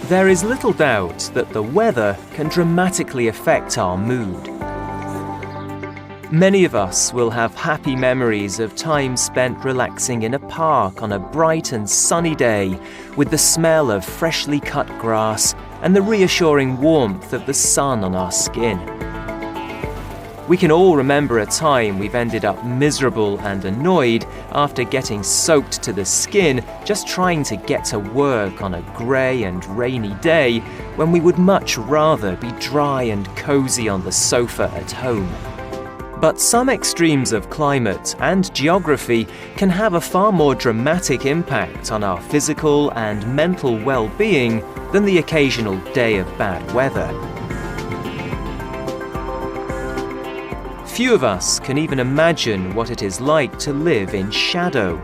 There is little doubt that the weather can dramatically affect our mood. Many of us will have happy memories of time spent relaxing in a park on a bright and sunny day with the smell of freshly cut grass and the reassuring warmth of the sun on our skin. We can all remember a time we've ended up miserable and annoyed after getting soaked to the skin just trying to get to work on a grey and rainy day when we would much rather be dry and cosy on the sofa at home. But some extremes of climate and geography can have a far more dramatic impact on our physical and mental well-being than the occasional day of bad weather. Few of us can even imagine what it is like to live in shadow,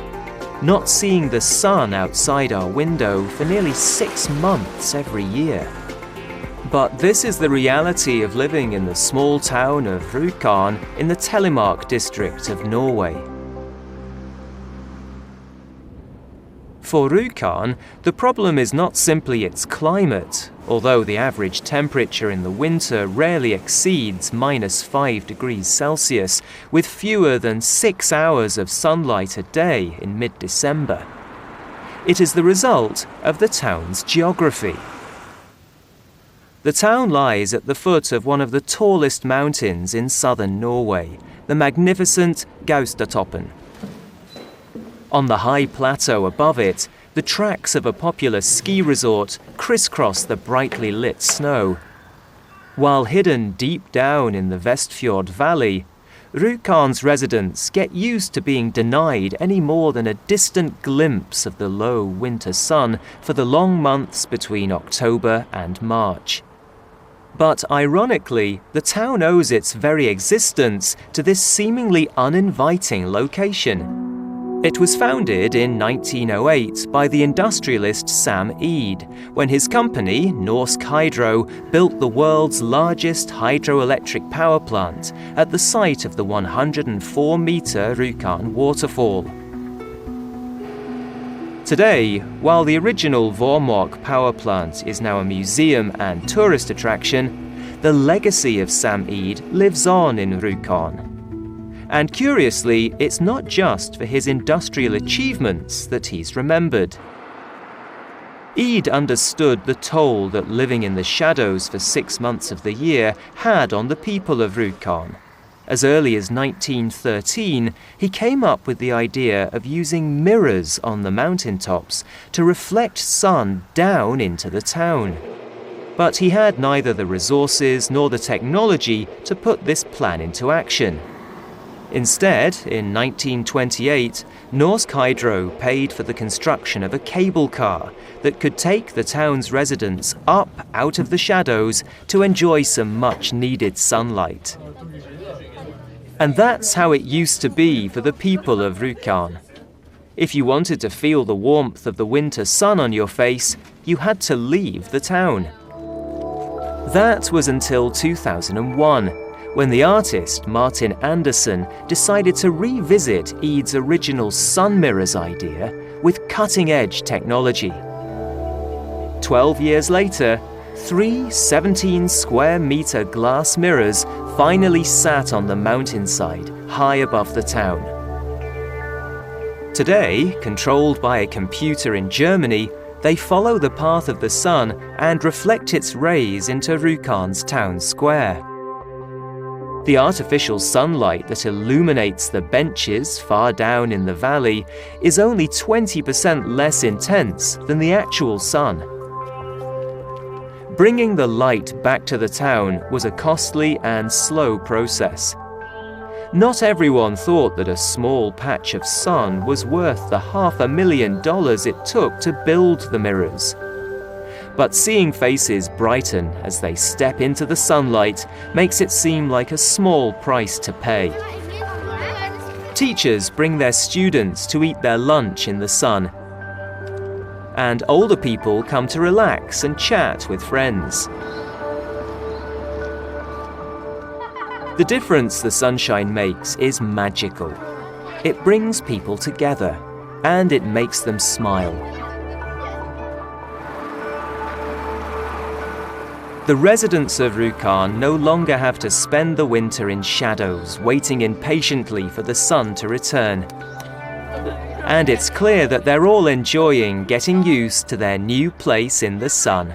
not seeing the sun outside our window for nearly 6 months every year. But this is the reality of living in the small town of Rjukan in the Telemark district of Norway. For Rjukan, the problem is not simply its climate, although the average temperature in the winter rarely exceeds -5 degrees Celsius, with fewer than 6 hours of sunlight a day in mid-December. It is the result of the town's geography. The town lies at the foot of one of the tallest mountains in southern Norway, the magnificent Gaustatoppen. On the high plateau above it, the tracks of a popular ski resort crisscross the brightly lit snow. While hidden deep down in the Vestfjord Valley, Rjukan's residents get used to being denied any more than a distant glimpse of the low winter sun for the long months between October and March. But ironically, the town owes its very existence to this seemingly uninviting location. It was founded in 1908 by the industrialist Sam Eade, when his company, Norsk Hydro, built the world's largest hydroelectric power plant at the site of the 104-metre Rjukan waterfall. Today, while the original Vormok power plant is now a museum and tourist attraction, the legacy of Sam Eade lives on in Rjukan. And curiously, it's not just for his industrial achievements that he's remembered. Eade understood the toll that living in the shadows for 6 months of the year had on the people of Rjukan. As early as 1913, he came up with the idea of using mirrors on the mountaintops to reflect sun down into the town. But he had neither the resources nor the technology to put this plan into action. Instead, in 1928, Norsk Hydro paid for the construction of a cable car that could take the town's residents up out of the shadows to enjoy some much-needed sunlight. And that's how it used to be for the people of Rjukan. If you wanted to feel the warmth of the winter sun on your face, you had to leave the town. That was until 2001. When the artist Martin Anderson decided to revisit Eade's original sun mirrors idea with cutting-edge technology. 12 years later, 3 17-square-meter glass mirrors finally sat on the mountainside high above the town. Today, controlled by a computer in Germany, they follow the path of the sun and reflect its rays into Rjukan's town square. The artificial sunlight that illuminates the benches far down in the valley is only 20% less intense than the actual sun. Bringing the light back to the town was a costly and slow process. Not everyone thought that a small patch of sun was worth the $500,000 it took to build the mirrors. But seeing faces brighten as they step into the sunlight makes it seem like a small price to pay. Teachers bring their students to eat their lunch in the sun, and older people come to relax and chat with friends. The difference the sunshine makes is magical. It brings people together, and it makes them smile. The residents of Rjukan no longer have to spend the winter in shadows, waiting impatiently for the sun to return. And it's clear that they're all enjoying getting used to their new place in the sun.